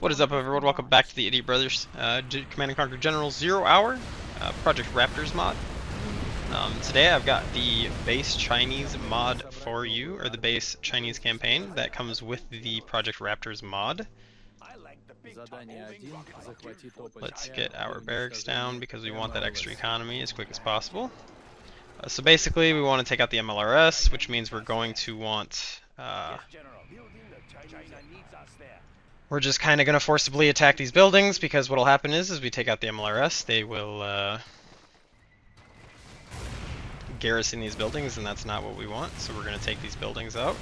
What is up, everyone? Welcome back to the Idiot Brothers Command & Conquer General 0 Hour Project Raptors mod. Today I've got the base Chinese mod for you, or the base Chinese campaign that comes with the Project Raptors mod. Let's get our barracks down because we want that extra economy as quick as possible. So basically we want to take out the MLRS, which means we're going to want... we're just kind of going to forcibly attack these buildings, because what will happen is we take out the MLRS, they will garrison these buildings, and that's not what we want, so we're going to take these buildings out.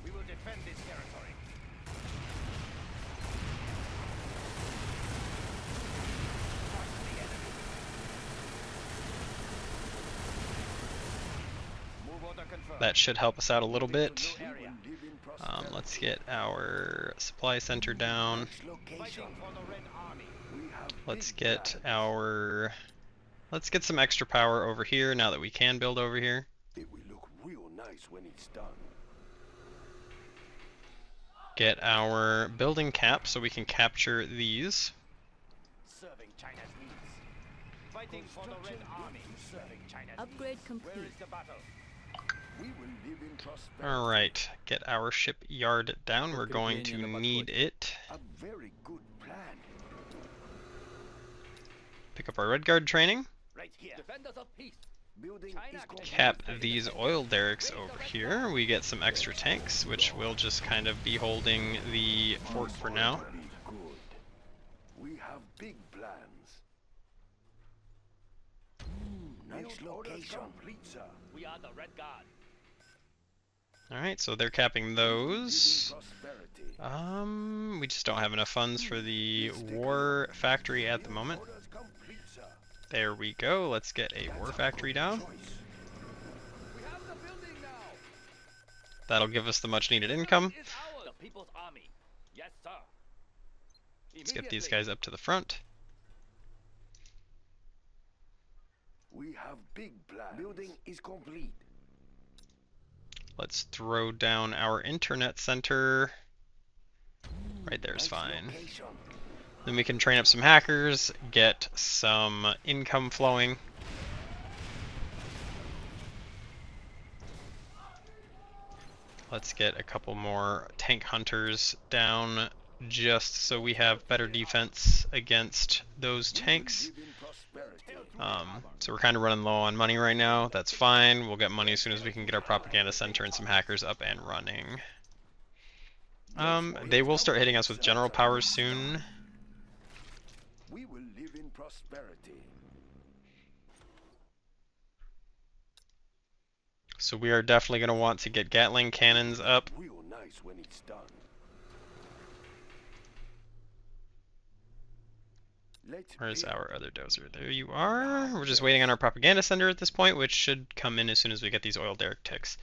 We will defend this territory. That should help us out a little bit. Let's get our supply center down. Let's get some extra power over here now that we can build over here. It will look real nice when it's done. Get our building cap so we can capture these. Serving China's needs. Fighting for the Red Army. Serving China's Upgrade needs. complete. Where is the battle? We will live in prosperity. Alright, get our shipyard down. We're going to need it. A very good plan. Pick up our Red Guard training. Right here. Defenders of peace. Building is complete. Cap these oil derricks over here. We get some extra tanks, which will just kind of be holding the fort for now. Be good. We have big plans. Nice location. We are the Red Guard. Alright, so they're capping those. Prosperity. We just don't have enough funds for the war factory at the moment. Orders complete, sir. There we go. Let's get a war factory down. Choice. We have the building now. That'll give us the much needed income. Is ours. The People's Army. Yes, sir. Let's get these guys up to the front. We have big plans. Building is complete. Let's throw down our internet center. Right there's Nice fine. location. Then we can train up some hackers, get some income flowing. Let's get a couple more tank hunters down just so we have better defense against those tanks. Live in prosperity. So we're kind of running low on money right now. That's fine. We'll get money as soon as we can get our propaganda center and some hackers up and running. They will start hitting us with general powers soon. We will live in prosperity. So we are definitely going to want to get Gatling cannons up. Real nice when it's done. Let's Where's build. our other dozer? There you are. We're just waiting on our propaganda center at this point, which should come in as soon as we get these oil derrick ticks.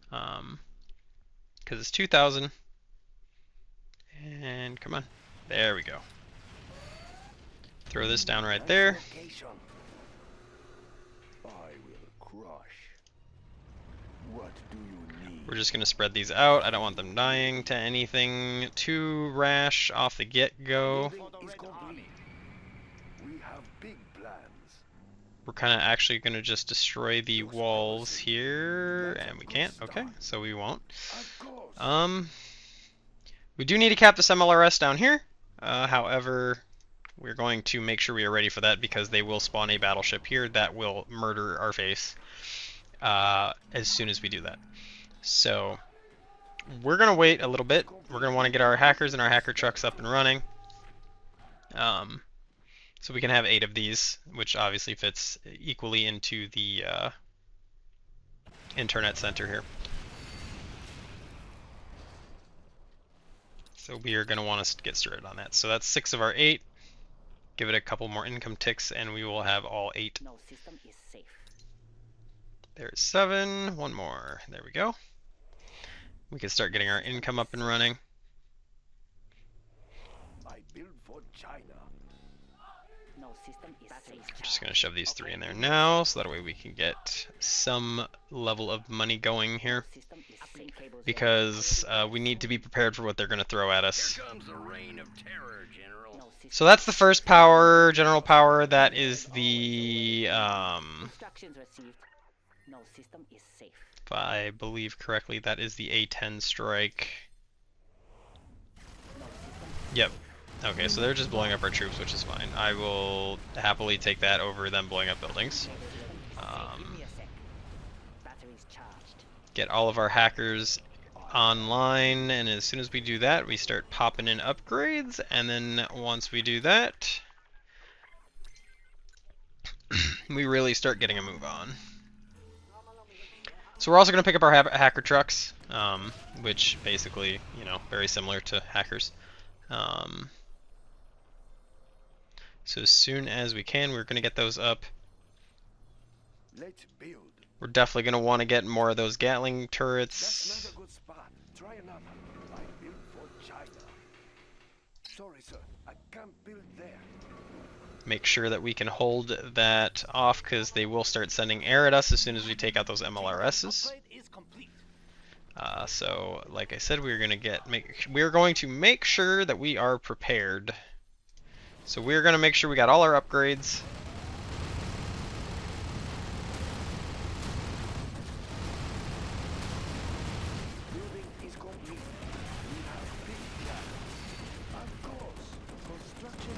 Because it's 2,000. And come on. There we go. Throw this down right there. Location. I will crush. What do you need? We're just going to spread these out. I don't want them dying to anything too rash off the get-go. Building For the is Red complete. Army. We have big plans. We're kind of actually going to just destroy the walls here, and we can't. Okay, so we won't. Of course. We do need to cap this MLRS down here. However, we're going to make sure we are ready for that, because they will spawn a battleship here that will murder our face as soon as we do that. So we're going to wait a little bit. We're going to want to get our hackers and our hacker trucks up and running. So we can have 8 of these, which obviously fits equally into the internet center here. So we are going to want to get started on that. So that's 6 of our 8. Give it a couple more income ticks and we will have all 8. No system is safe. There's 7. One more. There we go. We can start getting our income up and running. I build for China. No I'm just going to shove these 3 in there now, so that way we can get some level of money going here. Because we need to be prepared for what they're going to throw at us. Here comes the reign of terror, General. So that's the first power, general power. That is the, if I believe correctly, that is the A10 strike. Yep. Okay, so they're just blowing up our troops, which is fine. I will happily take that over them blowing up buildings. Get all of our hackers online, and as soon as we do that, we start popping in upgrades, and then once we do that, we really start getting a move on. So we're also going to pick up our hacker trucks, which basically, you know, very similar to hackers. So as soon as we can, we're going to get those up. Let's build. We're definitely going to want to get more of those Gatling turrets. That's not a good spot. Try another. I built for China. Sorry, sir. I can't build there. Make sure that we can hold that off, because they will start sending air at us as soon as we take out those MLRSs. Upgrade is complete. So, like I said, we're going to make sure that we are prepared. So we're going to make sure we got all our upgrades. Building is complete. We have big plans. Of course. Construction.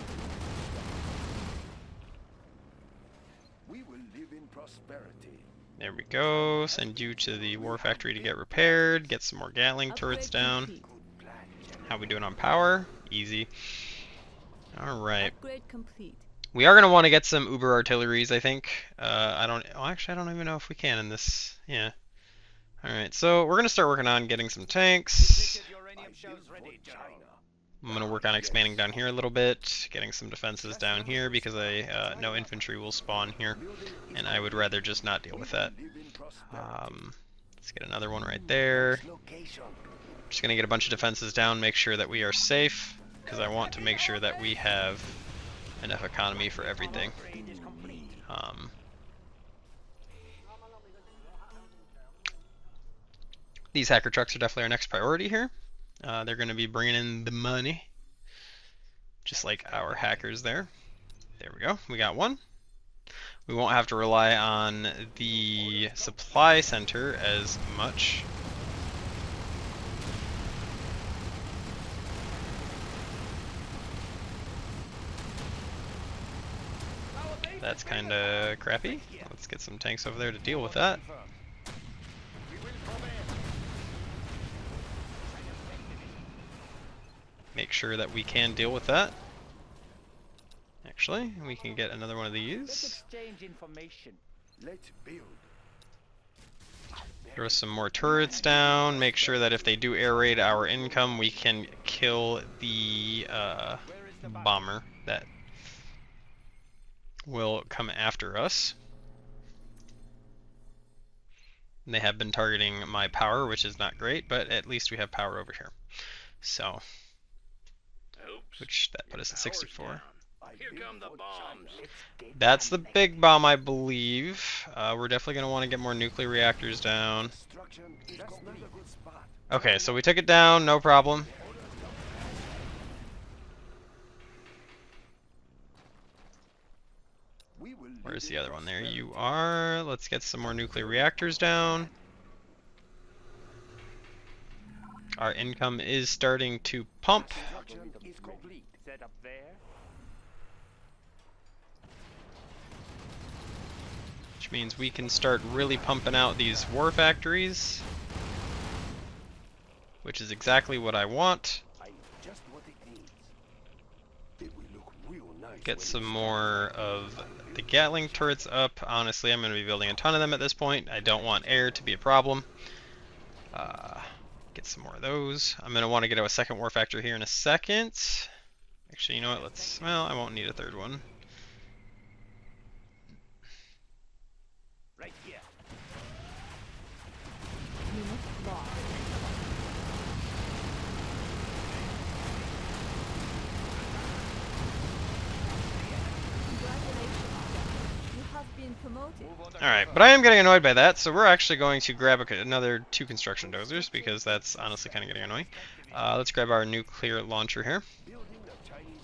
We will live in prosperity. There we go. Send you to the war factory to get repaired. Get some more Gatling turrets down. Good plan. How we doing on power? Easy. Alright. Upgrade complete. We are going to want to get some Uber artilleries, I think. Actually, I don't even know if we can in this. Yeah. Alright, so we're going to start working on getting some tanks. Predicted uranium shells ready, General. I'm going to work on expanding down here a little bit, getting some defenses down here, because I know infantry will spawn here, and I would rather just not deal with that. Live in prosperity. Let's get another one right there. Location. Just going to get a bunch of defenses down, make sure that we are safe, because I want to make sure that we have enough economy for everything. Upgrade is complete. These hacker trucks are definitely our next priority here. They're going to be bringing in the money, just like our hackers there. There we go. We got one. We won't have to rely on the supply center as much. That's kind of crappy. Let's get some tanks over there to deal with that. We will prevail. Make sure that we can deal with that. Actually, we can get another one of Let's these. exchange information. Let's build. Throw some more turrets down. Make sure that if they do air raid our income, we can kill the Where is the bomber that will come after us. And they have been targeting my power, which is not great, but at least we have power over here. So, which that put us at 64. Here come the bombs. That's the big bomb, I believe. We're definitely going to want to get more nuclear reactors down. Construction is complete. Not a good spot. Okay, so we took it down, no problem. We will live Where's in the other one there? prosperity. You are. Let's get some more nuclear reactors down. Our income is starting to pump. Construction is complete. Set up there. Which means we can start really pumping out these war factories, which is exactly what I want. Just what it needs. It will look real nice. Get when some it's more of the Gatling turrets up. Honestly, I'm going to be building a ton of them at this point. I don't want air to be a problem. Get some more of those. I'm going to want to get a second war factory here in a second. Actually, you know what? Well, I won't need a third one. Right here. Unit lost. Promoted. Move on the Alright, cover. but I am getting annoyed by that, so we're actually going to grab another 2 construction dozers, because that's honestly kind of getting annoying. Let's grab our nuclear launcher here. Building the Chinese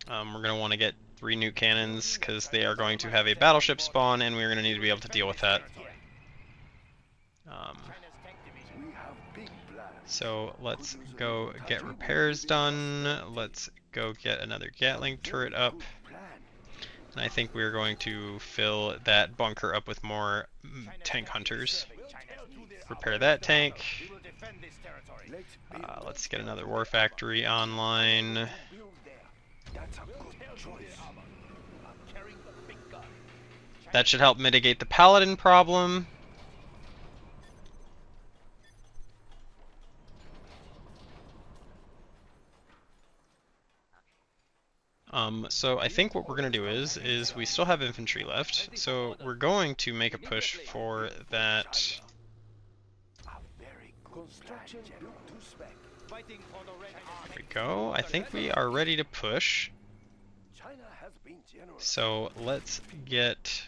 Empire. We're going to want to get 3 nuke cannons, because they are going to have a battleship spawn, and we're going to need to be able to deal with that. China's tank division. We have big plans. So let's go get repairs done. Let's go get another Gatling turret up. Plan. And I think we're going to fill that bunker up with more tank hunters. China's needs. Repair that tank. We will defend this territory. Let's build. Let's get another war factory online. Build there. That's a good choice. I'm carrying the big gun. That should help mitigate the paladin problem. So I think what we're going to do is we still have infantry left, so we're going to make a push for that. A very good construction built to spec. Fighting for the Red Army. There we go. I think we are ready to push. China has been generous. So let's get,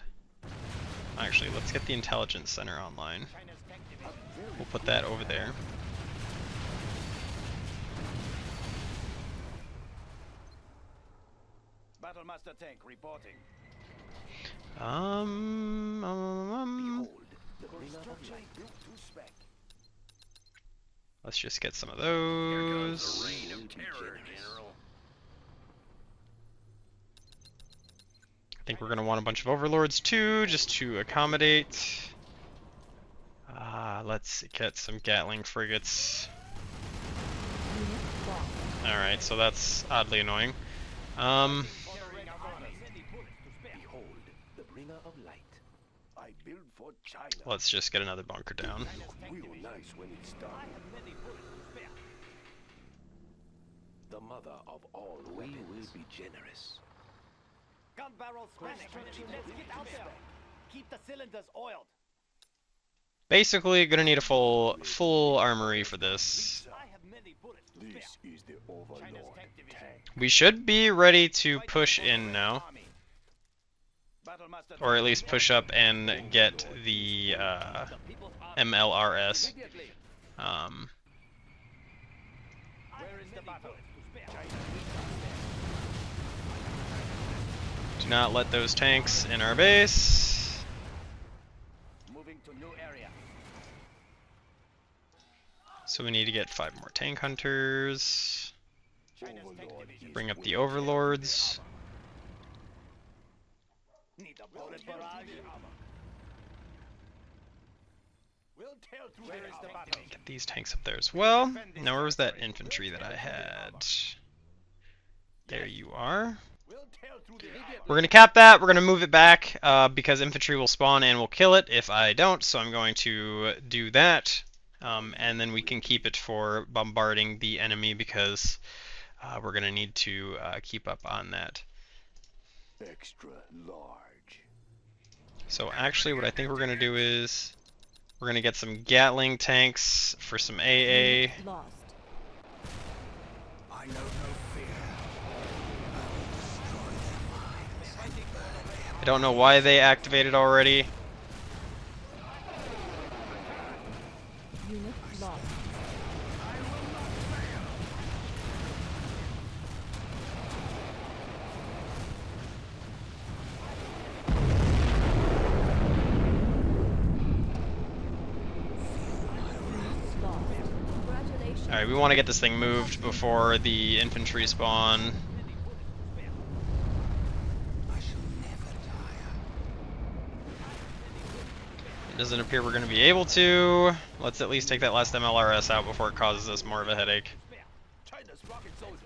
actually, let's get the intelligence center online. China's tank division. We'll put that over there. Battlemaster tank reporting. Behold, the construction built to spec. Let's just get some of those. I think we're going to want a bunch of overlords too, just to accommodate. Let's get some Gatling frigates. Unit lost. Alright, so that's oddly annoying. Behold, the bringer of light. I build for China. Let's just get another bunker down. Real nice when it's done. The mother of all weapons. We will be generous. Gun barrels panic. Let's get out there. Keep the cylinders oiled. Basically, gonna need a full armory for this. I have many bullets to spare. This is the Overlord China's tank division. tank. We should be ready to push in now, Battlemaster or at least push up and get the MLRS. immediately. Um, Where is the battle? do not let those tanks in our base. Moving to new area. So we need to get 5 more tank hunters. China's tank Overlord division. Bring up the overlords. Need a bullet barrage. We'll tear through Where is the battle? Get these tanks up there as well. Now where was that infantry that I had? There you are. We'll tear through the We're going to cap that. We're going to move it back because infantry will spawn and will kill it if I don't. So I'm going to do that. And then we can keep it for bombarding the enemy because we're going to need to keep up on that. extra large. So actually what I think we're going to do is we're going to get some Gatling tanks for some AA. Unit lost. I know no fear. I don't know why they activated already. Unit lost. Unit lost. Congratulations. Alright, we want to get this thing moved before the infantry spawn. It doesn't appear we're going to be able to. Let's at least take that last MLRS out before it causes us more of a headache. China's rocket soldiers.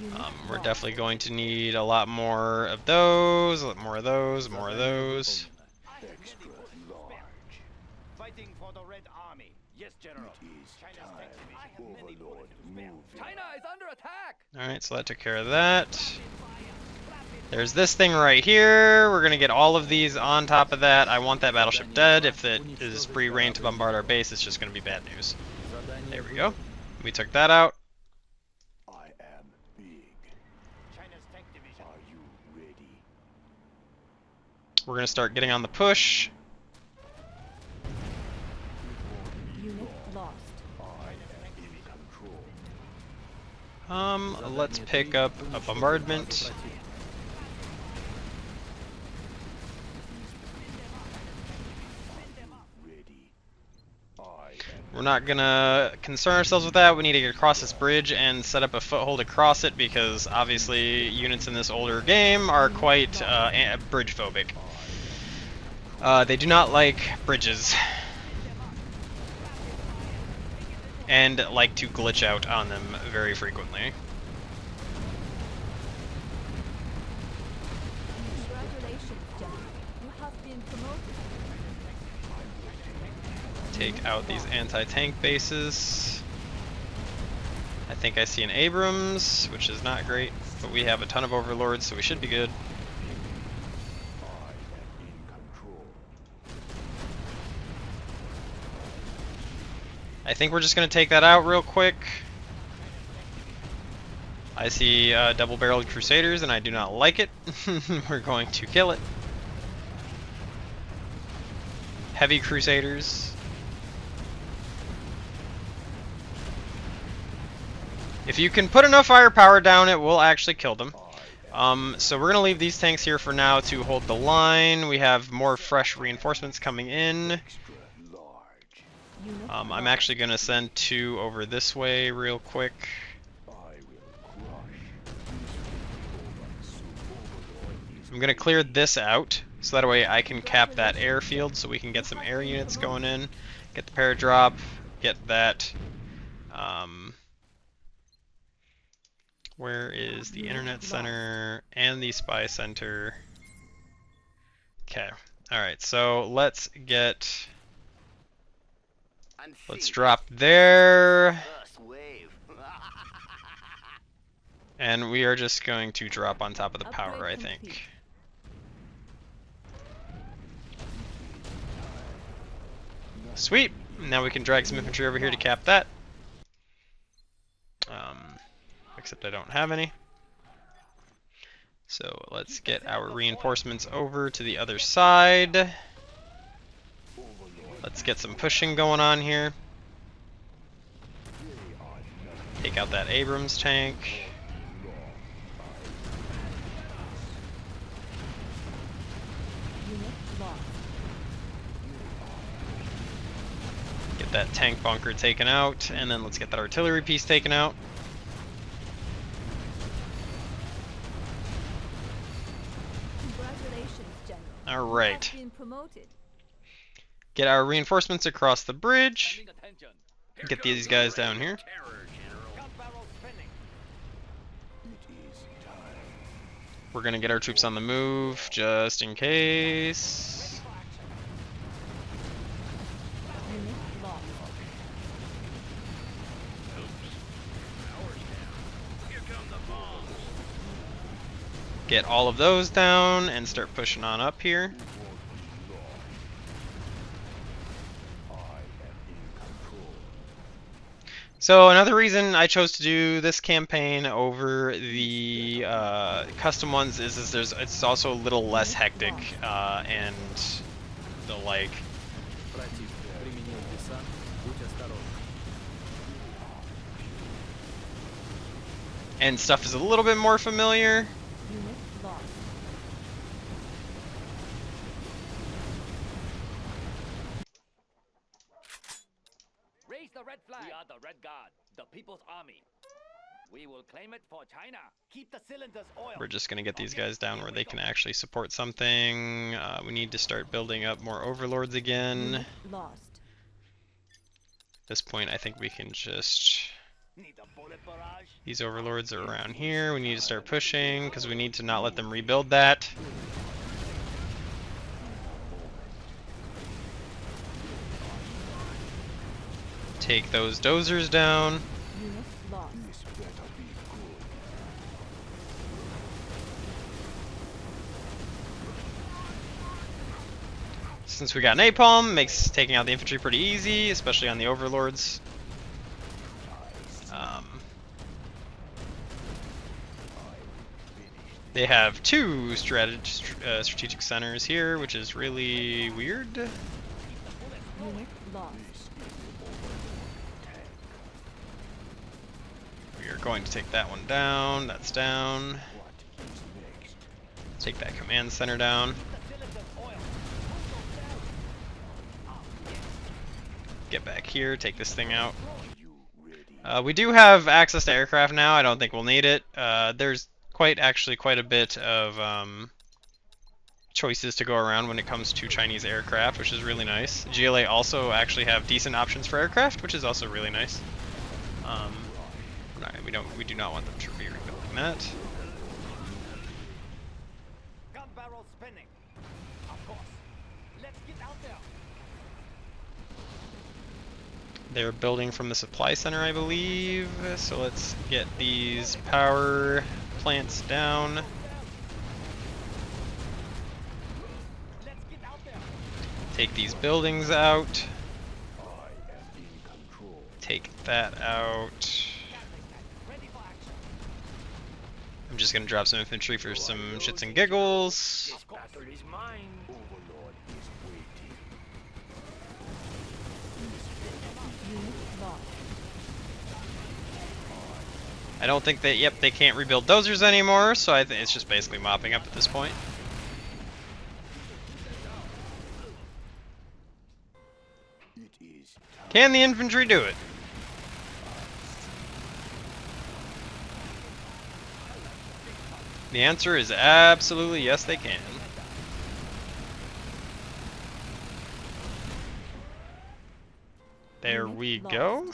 Unit We're lost. definitely going to need a lot more of those, a lot more of those, more of those. Extra large. Fighting for the Red Army. Yes, General. It is China's time. tank division. I have many Overlord, bullets to spare. move. China is under attack. Alright, so that took care of that. There's this thing right here. We're going to get all of these on top of that. I want that battleship dead. If it is free reign to bombard our base, it's just going to be bad news. There we go. We took that out. I am big. China's tank division. Are you ready? we're gonna start getting on the push. Unit lost. Let's pick up a bombardment. We're not gonna concern ourselves with that. We need to get across this bridge and set up a foothold across it because obviously units in this older game are quite bridge phobic. They do not like bridges and like to glitch out on them very frequently. Congratulations, General. You have been promoted. Take out these anti-tank bases. I think I see an Abrams, which is not great, but we have a ton of overlords, so we should be good. I think we're just going to take that out real quick. I see double-barreled Crusaders, and I do not like it. We're going to kill it. Heavy Crusaders. If you can put enough firepower down, it will actually kill them. So we're going to leave these tanks here for now to hold the line. We have more fresh reinforcements coming in. I'm actually going to send 2 over this way real quick. I'm going to clear this out, so that way I can cap that airfield so we can get some air units going in. Get the paradrop, get that. Where is the internet center and the spy center? Okay, alright, so let's drop there. And we are just going to drop on top of the power, I think. Sweet! Now we can drag some infantry over here to cap that. Except I don't have any. So let's get our reinforcements over to the other side. Let's get some pushing going on here. Take out that Abrams tank. Unit lost. Get that tank bunker taken out, and then let's get that artillery piece taken out. Congratulations, General. Alright. You have been promoted. Get our reinforcements across the bridge. Get these guys down here. We're gonna get our troops on the move, just in case. Unit lost. Get all of those down and start pushing on up here. So another reason I chose to do this campaign over the custom ones is it's also a little less hectic and the like. And stuff is a little bit more familiar. Unit lost. Raise the red flag. We are the Red Guard, the People's Army. We will claim it for China. Keep the cylinders oiled. We're just gonna get these guys down where they can actually support something. We need to start building up more overlords again. Unit lost. At this point, I think we can just... Need a bullet barrage. These overlords are around here. We need to start pushing because we need to not let them rebuild that. Take those dozers down. Unit lost. Since we got napalm, makes taking out the infantry pretty easy, especially on the overlords. They have two strategic centers here, which is really weird. Unit lost. We are going to take that one down. That's down. Take that command center down. Get back here, take this thing out. We do have access to aircraft now. I don't think we'll need it. There's actually quite a bit of choices to go around when it comes to Chinese aircraft, which is really nice. GLA also actually have decent options for aircraft, which is also really nice. We do not want them to be rebuilding that. Gun barrel spinning. Of course. Let's get out there. They're building from the supply center, I believe. So let's get these power plants down. Let's get out there. Take these buildings out. I am in control. Take that out. Ready for action. I'm just gonna drop some infantry for some shits and giggles. This battle is mine. Overlord is waiting. Unit lost. I don't think that, yep, they can't rebuild dozers anymore, so I think it's just basically mopping up at this point. It is time. Can the infantry do it? The answer is absolutely yes, they can. There Unit we lost. go.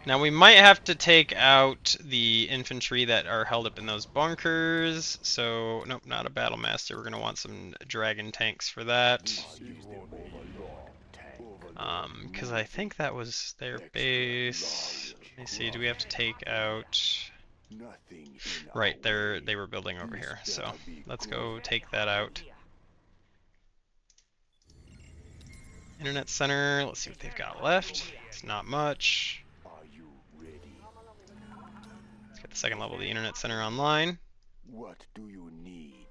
Now we might have to take out the infantry that are held up in those bunkers. So, nope, not a battle master. We're gonna want some dragon tanks for that. Because I think that was their base. Let me see. Do we have to take out? Nothing in Right, our they were building over here. So let's go take that out. Internet center. Let's see what they've got left. It's not much. Are you ready? Let's get the second level of the internet center online. What do you need?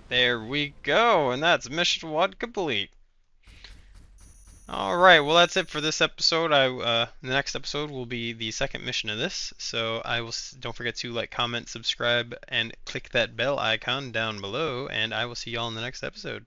There we go, and that's mission 1 complete. Alright, well that's it for this episode. The next episode will be the second mission of this. So don't forget to like, comment, subscribe, and click that bell icon down below, and I will see y'all in the next episode.